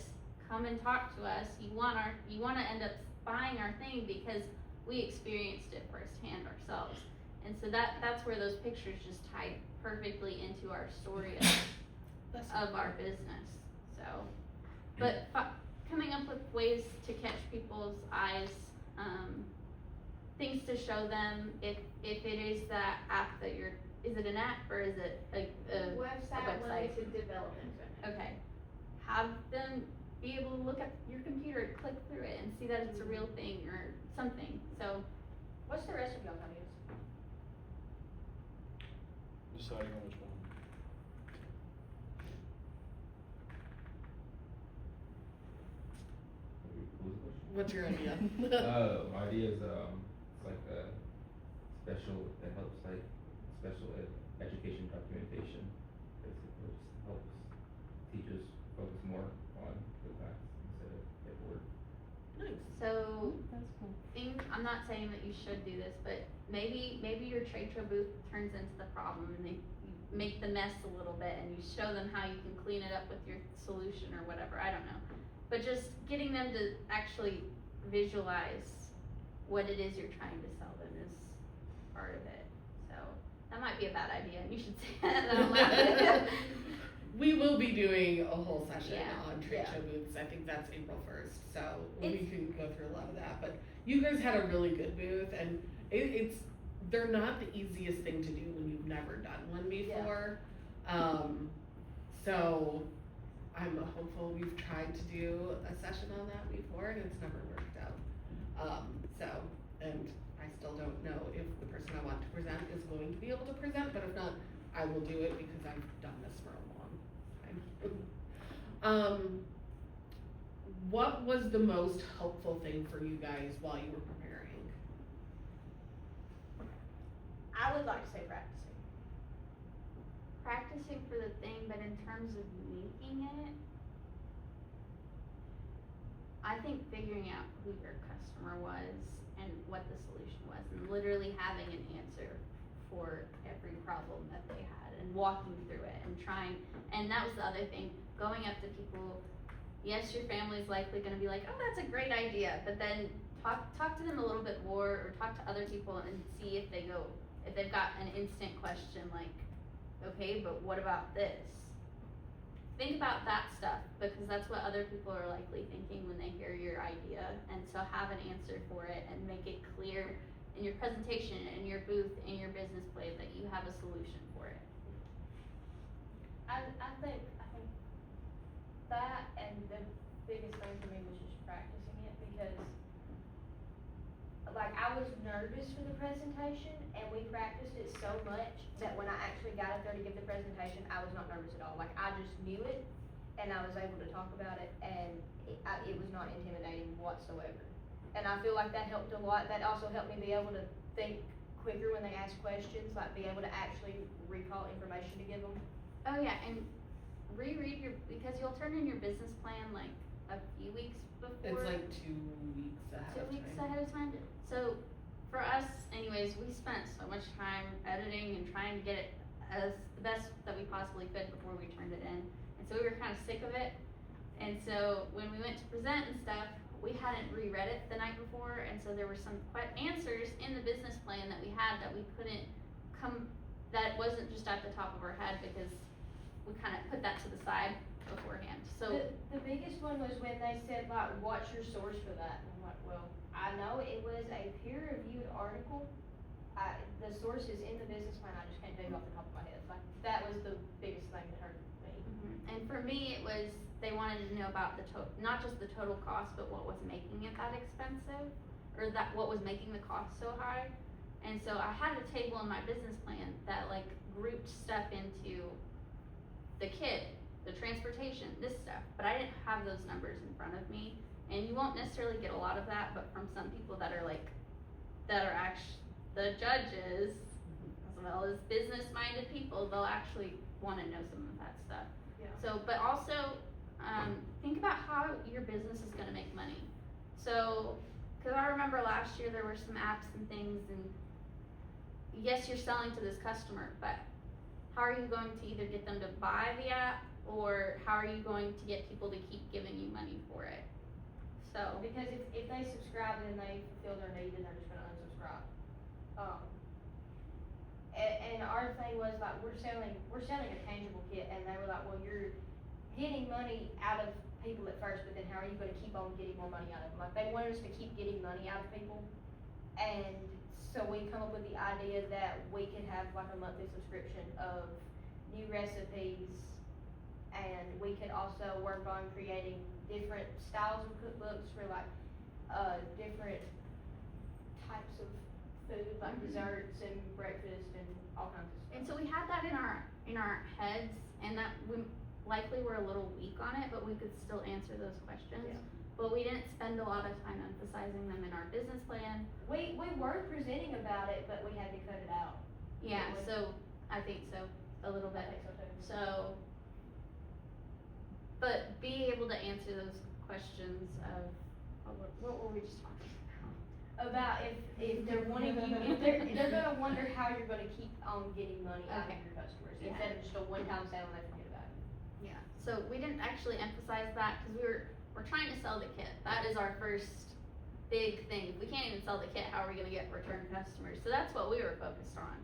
come and talk to us, you wanna end up buying our thing because we experienced it firsthand ourselves. And so that's where those pictures just tied perfectly into our story of our business, so. But coming up with ways to catch people's eyes, things to show them if it is that app that is it an app or is it a
Website
website?
limited development.
Okay, have them be able to look at your computer and click through it and see that it's a real thing or something, so.
What's the rest of y'all's ideas?
Deciding on which one.
What's your idea?
My idea is, it's like a special, it helps like special education documentation. Basically, it just helps teachers focus more on the class instead of paperwork.
Nice.
So, I'm not saying that you should do this, but maybe your trade show booth turns into the problem and you make the mess a little bit and you show them how you can clean it up with your solution or whatever, I don't know. But just getting them to actually visualize what it is you're trying to sell them is part of it. So, that might be a bad idea, and you should say that out loud.
We will be doing a whole session
Yeah.
on trade
Yeah.
show booths, I think that's April 1st, so we
It's-
can go through a lot of that, but you guys had a really good booth, and they're not the easiest thing to do when you've never done one before. So, I'm hopeful. We've tried to do a session on that before, and it's never worked out. And I still don't know if the person I want to present is going to be able to present, but if not, I will do it because I've done this for a long time. What was the most helpful thing for you guys while you were preparing?
I would like to say practicing.
Practicing for the thing, but in terms of making it, I think figuring out who your customer was and what the solution was, and literally having an answer for every problem that they had, and walking through it and trying, and that was the other thing, going up to people, yes, your family's likely gonna be like, oh, that's a great idea, but then talk to them a little bit more, or talk to other people and see if they've got an instant question like, okay, but what about this? Think about that stuff, because that's what other people are likely thinking when they hear your idea, and so have an answer for it and make it clear in your presentation, in your booth, in your business plan that you have a solution for it.
I think that, and the biggest thing for me was just practicing it, because like I was nervous for the presentation, and we practiced it so much that when I actually got up there to give the presentation, I was not nervous at all. Like I just knew it, and I was able to talk about it, and it was not intimidating whatsoever. And I feel like that helped a lot. That also helped me be able to think quicker when they ask questions, like be able to actually recall information to give them.
Oh yeah, and reread because you'll turn in your business plan like a few weeks before.
It's like 2 weeks ahead of
2 weeks
time.
ahead of time. So for us, anyways, we spent so much time editing and trying to get it as the best that we possibly could before we turned it in. And so we were kind of sick of it. And so when we went to present and stuff, we hadn't reread it the night before, and so there were some answers in the business plan that we had that we couldn't that wasn't just at the top of our head, because we kind of put that to the side beforehand. So
The biggest one was when they said like, what's your source for that? And I'm like, well, I know it was a peer-reviewed article. The source is in the business plan, I just can't tell you off the top of my head. Like, that was the biggest thing that hurt me.
and for me, it was, they wanted to know about the not just the total cost, but what was making it that expensive, or that what was making the cost so high. And so I had a table in my business plan that like grouped stuff into the kit, the transportation, this stuff, but I didn't have those numbers in front of me. And you won't necessarily get a lot of that, but from some people that are actually the judges, as well as business-minded people, they'll actually wanna know some of that stuff.
Yeah.
So, but also, think about how your business is gonna make money. So, cause I remember last year there were some apps and things, and yes, you're selling to this customer, but how are you going to either get them to buy the app, or how are you going to get people to keep giving you money for it? So,
Because if they subscribe and they fulfill their need, then they're just gonna unsubscribe. And our thing was like, we're selling a tangible kit, and they were like, well, you're getting money out of people at first, but then how are you gonna keep on getting more money out of them? Like, they wanted us to keep getting money out of people, and so we come up with the idea that we could have like a monthly subscription of new recipes, and we could also work on creating different styles of cookbooks for like, different types of food, like desserts and breakfast and all kinds of stuff.
and so we had that in our heads, and that we likely were a little weak on it, but we could still answer those questions.
Yeah.
But we didn't spend a lot of time emphasizing them in our business plan.
We were presenting about it, but we had to cut it out.
Yeah,
It was-
so, I think so, a little bit.
I think so too.
So, but be able to answer those questions of, what were we just talking
About if they're wanting you, if they're gonna wonder how you're gonna keep on getting money out
Okay.
of your customers,
Yeah.
instead of just a one-time sale and they forget about it.
Yeah, so we didn't actually emphasize that, cause we're trying to sell the kit, that is our first big thing. If we can't even sell the kit, how are we gonna get return customers? So that's what we were focused on.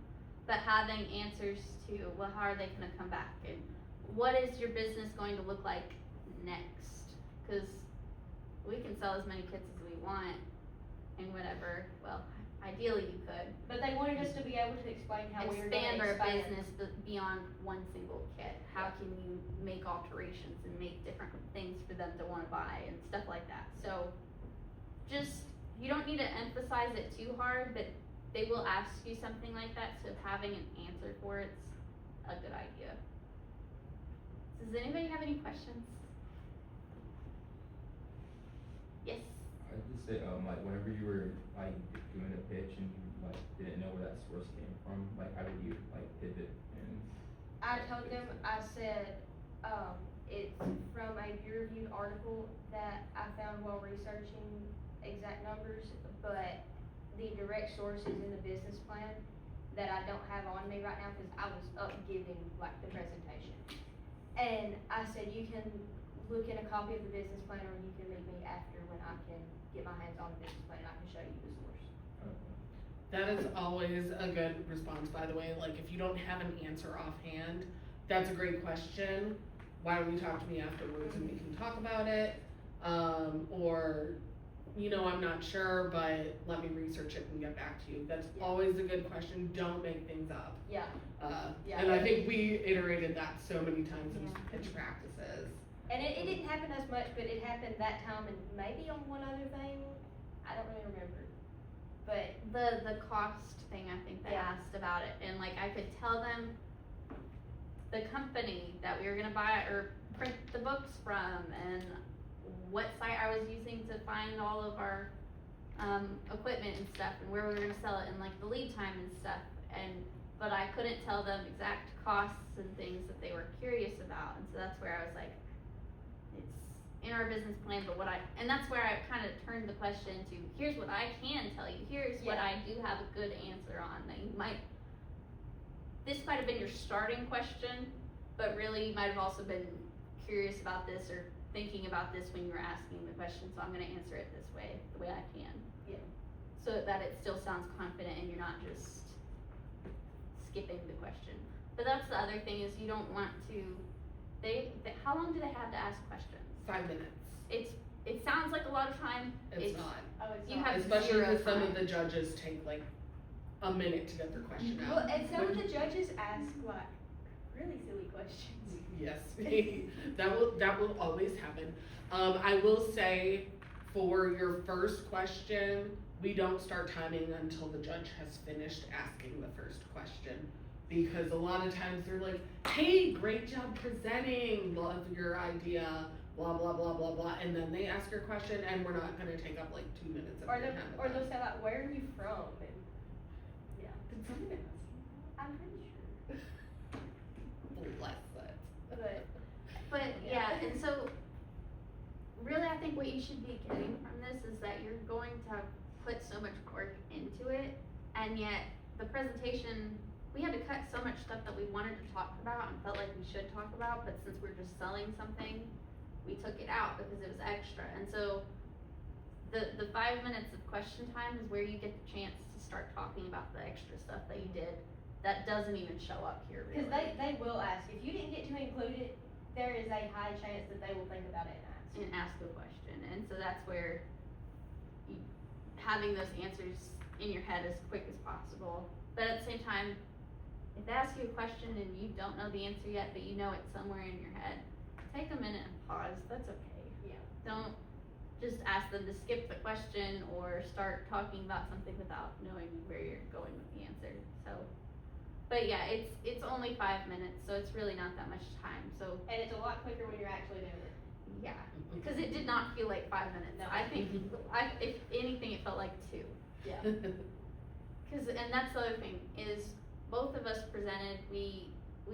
But having answers to, well, how are they gonna come back, and what is your business going to look like next? Cause we can sell as many kits as we want and whatever, well, ideally you could.
But they wanted us to be able to explain how we were
Expand
gonna
our
expand.
business beyond one single kit. How can you make alterations and make different things for them to wanna buy and stuff like that. So, just, you don't need to emphasize it too hard, but they will ask you something like that, so having an answer for it's a good idea. Does anybody have any questions? Yes?
I'd just say, like, whenever you were, like, doing a pitch and you, like, didn't know where that source came from, like, how did you, like, pivot and?
I told them, I said, it's from a peer-reviewed article that I found while researching exact numbers, but the direct source is in the business plan that I don't have on me right now, cause I was up giving like the presentation. And I said, you can look at a copy of the business plan, or you can meet me after when I can get my hands on the business plan, I can show you the source.
That is always a good response, by the way, like, if you don't have an answer offhand, that's a great question. Why don't you talk to me afterwards and we can talk about it? Or, you know, I'm not sure, but let me research it and get back to you. That's
Yeah.
always a good question, don't make things up.
Yeah. Yeah.
And I think we iterated that so many times in pitch practices.
And it didn't happen as much, but it happened that time and maybe on one other thing, I don't really remember. But,
The cost thing, I think they
Yeah.
asked about it, and like I could tell them the company that we were gonna buy or print the books from and what site I was using to find all of our equipment and stuff and where we were gonna sell it and like the lead time and stuff, but I couldn't tell them exact costs and things that they were curious about, and so that's where I was like, it's in our business plan, but and that's where I kind of turned the question to, here's what I can tell you, here's what
Yeah.
I do have a good answer on, that you might, this might have been your starting question, but really you might have also been curious about this or thinking about this when you were asking the question, so I'm gonna answer it this way, the way I can.
Yeah.
So that it still sounds confident and you're not just skipping the question. But that's the other thing, is you don't want to, how long do they have to ask questions?
5 minutes.
It sounds like a lot of time.
It's not.
oh, it's
You
not.
have
Especially
zero
because some
time.
of the judges take like a minute to get their question out.
Well, and some of the judges ask like really silly questions.
Yes, that will always happen. I will say, for your first question, we don't start timing until the judge has finished asking the first question. Because a lot of times they're like, hey, great job presenting, love your idea, blah, blah, blah, blah, blah, and then they ask your question and we're not gonna take up like 2 minutes of
Or
your
they'll,
time.
or they'll say like, where are you from? And, yeah.
Did someone ask you?
I'm pretty sure.
Bless it.
But yeah, and so really I think what you should be getting from this is that you're going to put so much work into it, and yet the presentation, we had to cut so much stuff that we wanted to talk about and felt like we should talk about, but since we're just selling something, we took it out because it was extra. And so the 5 minutes of question time is where you get the chance to start talking about the extra stuff that you did that doesn't even show up here really.
Cause they will ask, if you didn't get to include it, there is a high chance that they will think about it and ask.
And ask a question, and so that's where having those answers in your head as quick as possible, but at the same time, if they ask you a question and you don't know the answer yet, but you know it somewhere in your head, take a minute and pause, that's okay.
Yeah.
Don't just ask them to skip the question or start talking about something without knowing where you're going with the answer, so. But yeah, it's only 5 minutes, so it's really not that much time, so.
And it's a lot quicker when you're actually doing it.
Yeah, cause it did not feel like 5 minutes,
No.
I think, if anything, it felt like 2.
Yeah.
Cause, and that's the other thing, is both of us presented, we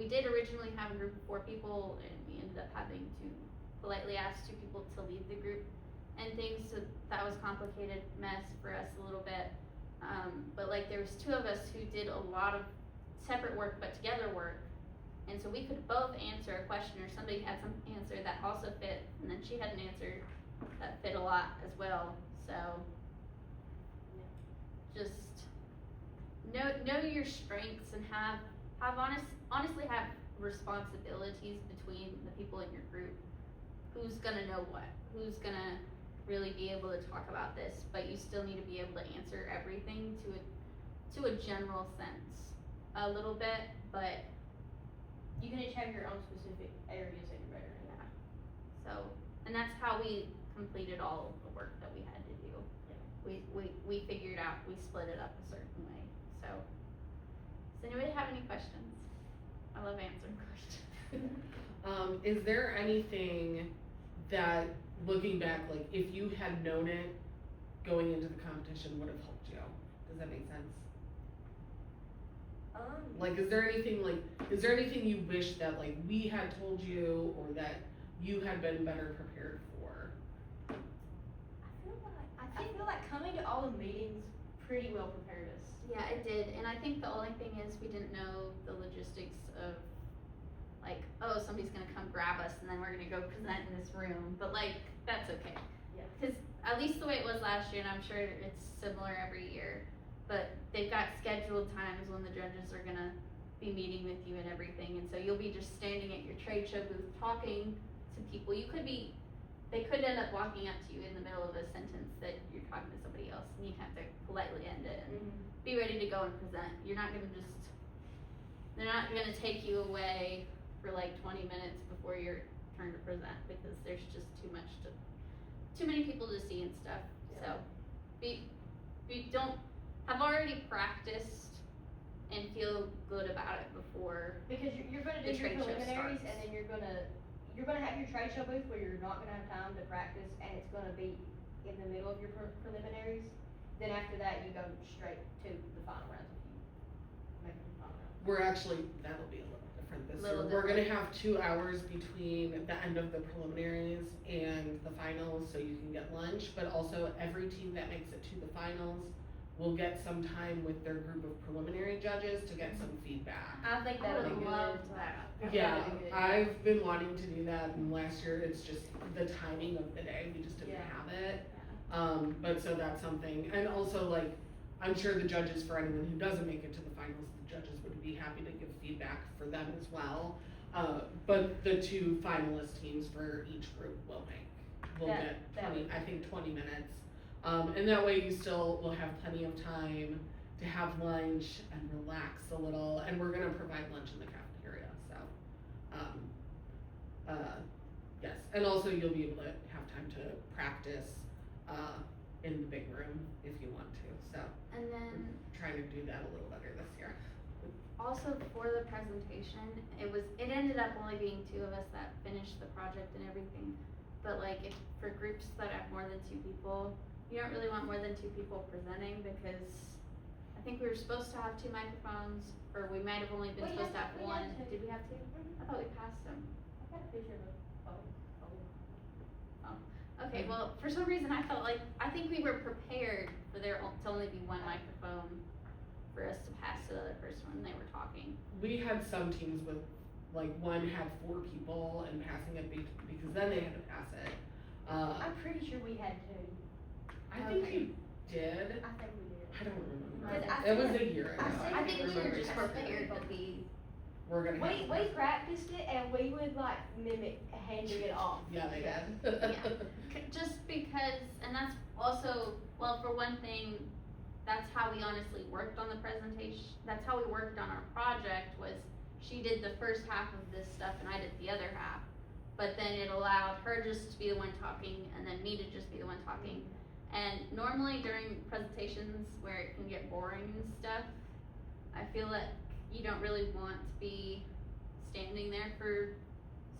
did originally have a group of 4 people, and we ended up having to politely ask 2 people to leave the group and things, so that was complicated mess for us a little bit. But like there was 2 of us who did a lot of separate work but together work, and so we could both answer a question, or somebody had some answer that also fit, and then she had an answer that fit a lot as well, so. Just know your strengths and have honestly have responsibilities between the people in your group. Who's gonna know what? Who's gonna really be able to talk about this? But you still need to be able to answer everything to a general sense, a little bit. But
You can each have your own specific areas that you're better in.
yeah, so and that's how we completed all of the work that we had to do. We figured out, we split it up a certain way, so. Does anybody have any questions? I love answering questions.
Is there anything that, looking back, like if you had known it going into the competition would have helped you? Does that make sense? Like, is there anything you wish that like we had told you, or that you had been better prepared for?
I feel like coming to all the meetings pretty well prepared us.
Yeah, it did, and I think the only thing is we didn't know the logistics of like, oh, somebody's gonna come grab us and then we're gonna go present in this room, but like, that's okay.
Yeah.
Cause at least the way it was last year, and I'm sure it's similar every year, but they've got scheduled times when the judges are gonna be meeting with you and everything, and so you'll be just standing at your trade show booth talking to people. They could end up walking up to you in the middle of a sentence that you're talking to somebody else, and you have to politely end it and be ready to go and present. You're not gonna they're not gonna take you away for like 20 minutes before your turn to present, because there's just too many people to see and stuff. So, have already practiced and feel good about it before.
Because you're gonna do
The
your
trade show
preliminaries,
starts.
and then you're gonna have your trade show booth where you're not gonna have time to practice, and it's gonna be in the middle of your preliminaries. Then after that, you go straight to the final rounds if you make it to the final round.
That'll be a little different this year.
Little
We're gonna have 2 hours between the end of the preliminaries and the finals, so you can get lunch, but also every team that makes it to the finals will get some time with their group of preliminary judges to get some feedback.
I think
I
that'll be
would
good.
love that.
Yeah,
That'd be good.
I've been wanting to do that, and last year it's just the timing of the day, we just didn't
Yeah.
have it. But so that's something, and also like, I'm sure the judges, for anyone who doesn't make it to the finals, the judges would be happy to give feedback for them as well. But the 2 finalist teams for each group will get
That
20 minutes. And that way you still will have plenty of time to have lunch and relax a little, and we're gonna provide lunch in the cafeteria, so. Yes, and also you'll be able to have time to practice, in the big room if you want to, so.
And then
Trying to do that a little better this year.
also for the presentation, it ended up only being 2 of us that finished the project and everything. But like, if for groups that have more than 2 people, you don't really want more than 2 people presenting, because I think we were supposed to have 2 microphones, or we might have only been supposed to have
we
1.
had 2.
Did we have 2? I thought we passed them.
I've got a picture of
Okay, well, for some reason I think we were prepared for there to only be 1 microphone for us to pass to the other person when they were talking.
We had some teams with, like, one had 4 people and passing it because then they had to pass it.
I'm pretty sure we had 2.
I think
Okay.
you did.
I think we did.
I don't remember.
'Cause I
It was
said-
a year ago.
I said-
I think we were
remember
just
passing it.
prepared to be.
We're gonna have.
We practiced it, and we would like mimic handing it off.
Yeah, they
Yeah.
did.
Just because, and that's also, well, for one thing, that's how we honestly worked on the presentation, that's how we worked on our project, was she did the first half of this stuff and I did the other half. But then it allowed her just to be the one talking and then me to just be the one talking. And normally during presentations where it can get boring and stuff, I feel like you don't really want to be standing there for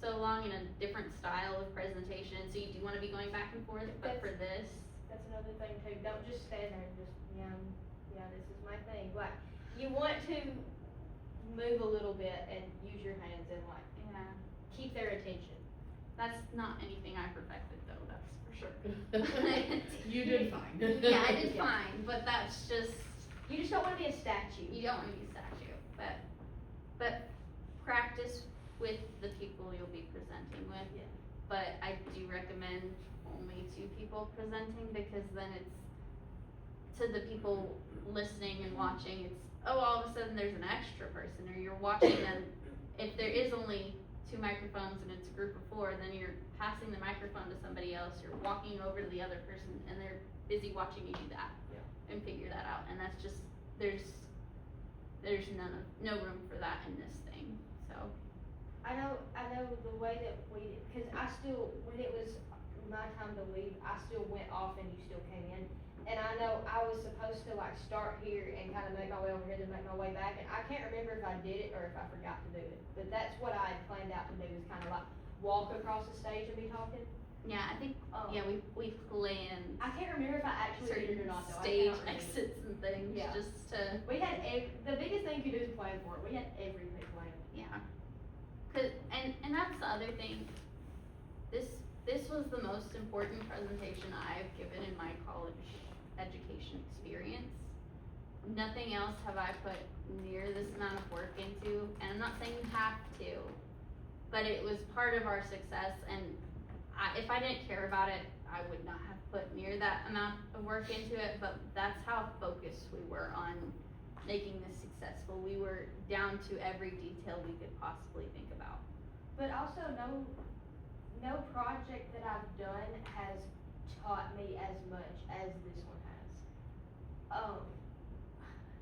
so long in a different style of presentation, so you do wanna be going back and forth, but for this,
That's another thing too, don't just stand there and just, this is my thing, like, you want to move a little bit and use your hands and like,
yeah,
keep their attention.
that's not anything I perfected though, that's for sure.
You did fine.
Yeah, I did
Yeah.
fine, but that's just,
You just don't wanna be a statue.
you don't wanna be statue, but practice with the people you'll be presenting with.
Yeah.
But I do recommend only 2 people presenting, because then it's, to the people listening and watching, it's, oh, all of a sudden there's an extra person, or you're watching them. If there is only 2 microphones and it's a group of 4, then you're passing the microphone to somebody else, you're walking over to the other person, and they're busy watching you do that.
Yeah.
And figure that out, and that's just, there's no room for that in this thing, so.
I know the way that we, cause I still, when it was my time to leave, I still went off and you still came in. And I know I was supposed to like start here and kinda make my way over here, then make my way back, and I can't remember if I did it or if I forgot to do it. But that's what I had planned out to do, is kinda like walk across the stage and be talking.
Yeah, I think,
Um,
we planned
I can't remember if I actually did it
certain
or not though. I
stage
cannot remember.
exits and things,
Yeah.
just to,
We had the biggest thing you could do is plan for it. We had everything planned.
yeah. And that's the other thing, this was the most important presentation I've given in my college education experience. Nothing else have I put near this amount of work into, and I'm not saying you have to, but it was part of our success, and if I didn't care about it, I would not have put near that amount of work into it, but that's how focused we were on making this successful. We were down to every detail we could possibly think about.
But also, no project that I've done has taught me as much as this one has.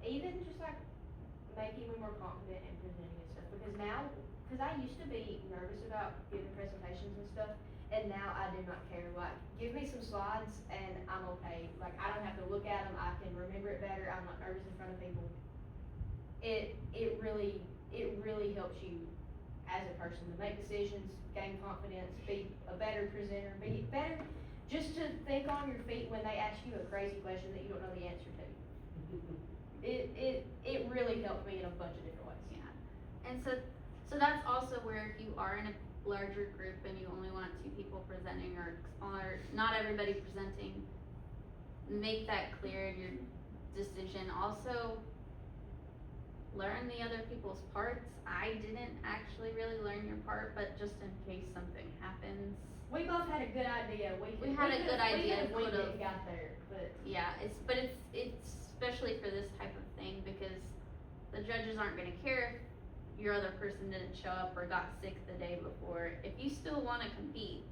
Even just like making me more confident in presenting and stuff, because now, cause I used to be nervous about giving presentations and stuff, and now I do not care. Like, give me some slides and I'm okay. Like, I don't have to look at them, I can remember it better, I'm not nervous in front of people. It really helps you as a person to make decisions, gain confidence, be a better presenter, be better, just to think on your feet when they ask you a crazy question that you don't know the answer to. It really helped me in a bunch of different ways.
Yeah. And so that's also where if you are in a larger group and you only want 2 people presenting or not everybody presenting, make that clear in your decision. Also, learn the other people's parts. I didn't actually really learn your part, but just in case something happens.
We both had a good idea. We
had a good idea,
We
could've-
got there, but
Yeah, it's especially for this type of thing, because the judges aren't gonna care if your other person didn't show up or got sick the day before. If you still wanna compete,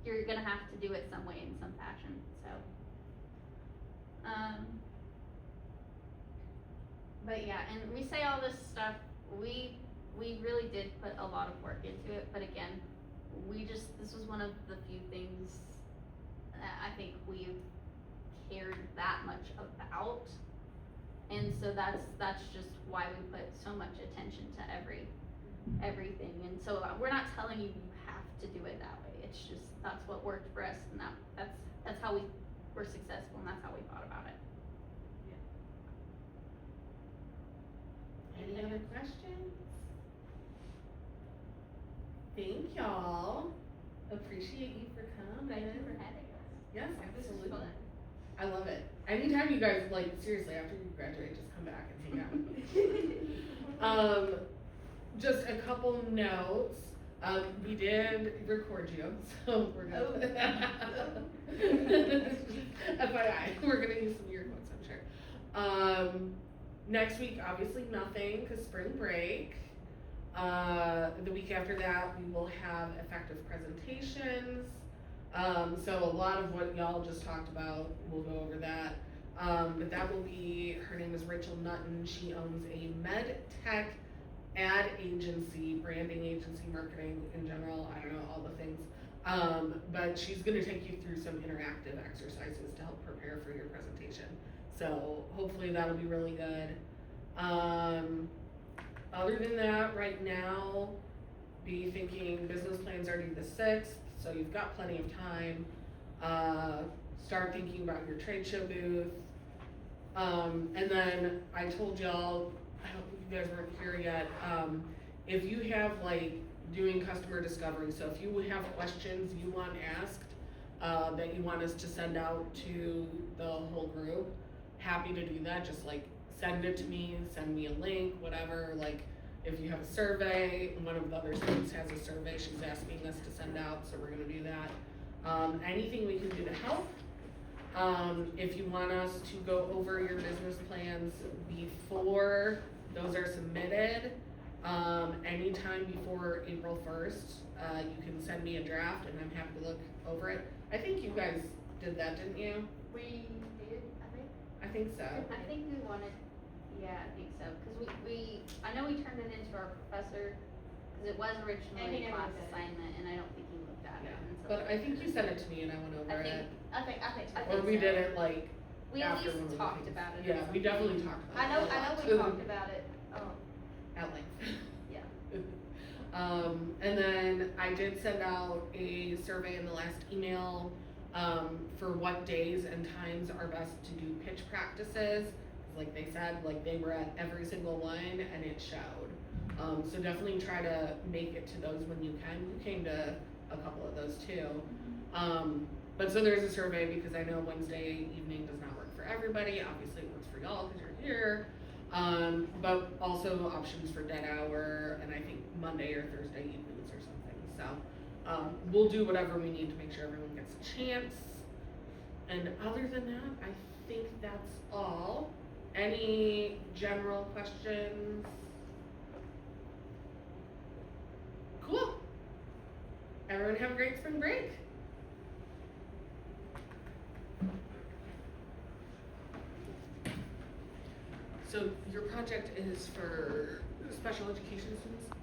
you're gonna have to do it some way, in some fashion, so. But yeah, and we say all this stuff, we really did put a lot of work into it, but again, this was one of the few things that I think we've cared that much about. And so that's just why we put so much attention to everything. And so we're not telling you have to do it that way. It's just, that's what worked for us, and that's how we were successful, and that's how we thought about it.
Any other questions? Thank y'all. Appreciate you for coming.
Thank you for having us.
Yes,
This is
absolutely.
fun.
I love it. Anytime you guys, like, seriously, after you graduate, just come back and hang out. Just a couple notes. We did record you, so we're gonna. FYI, we're gonna use some of your quotes, I'm sure. Next week, obviously nothing, cause spring break. The week after that, we will have effective presentations. So a lot of what y'all just talked about, we'll go over that. But that will be, her name is Rachel Nutton. She owns a med tech ad agency, branding agency, marketing in general, I don't know, all the things. But she's gonna take you through some interactive exercises to help prepare for your presentation. So hopefully that'll be really good. Other than that, right now, be thinking business plan's already the 6th, so you've got plenty of time. Start thinking about your trade show booth. And then I told y'all, I don't think you guys weren't here yet, if you have like doing customer discovery, so if you have questions you want asked, that you want us to send out to the whole group, happy to do that. Just like send it to me, send me a link, whatever. Like if you have a survey, one of the other students has a survey she's asking us to send out, so we're gonna do that. Anything we can do to help. If you want us to go over your business plans before those are submitted, anytime before April 1st, you can send me a draft and I'm happy to look over it. I think you guys did that, didn't you?
We did, I think.
I think so.
I think we wanted, yeah, I think so, cause I know we turned it into our professor, cause it was
And
originally
he
a
never
class
looked at it.
assignment, and I don't think he looked at it.
Yeah,
and so
but I think you sent it to me and I went over it.
I think
Or we
so.
did it like
We at
after
least
one of the
talked
things.
about it. or
Yeah, we
something.
definitely talked about
I
it.
know
a lot.
we talked about it,
At length.
yeah.
And then I did send out a survey in the last email, for what days and times are best to do pitch practices. Like they said, like they were at every single one and it showed. So definitely try to make it to those when you can. You came to a couple of those too. But so there's a survey because I know Wednesday evening does not work for everybody. Obviously it works for y'all because you're here. But also options for dead hour, and I think Monday or Thursday evenings or something, so, we'll do whatever we need to make sure everyone gets a chance. And other than that, I think that's all. Any general questions? Cool. Everyone have a great spring break. So your project is for special education students?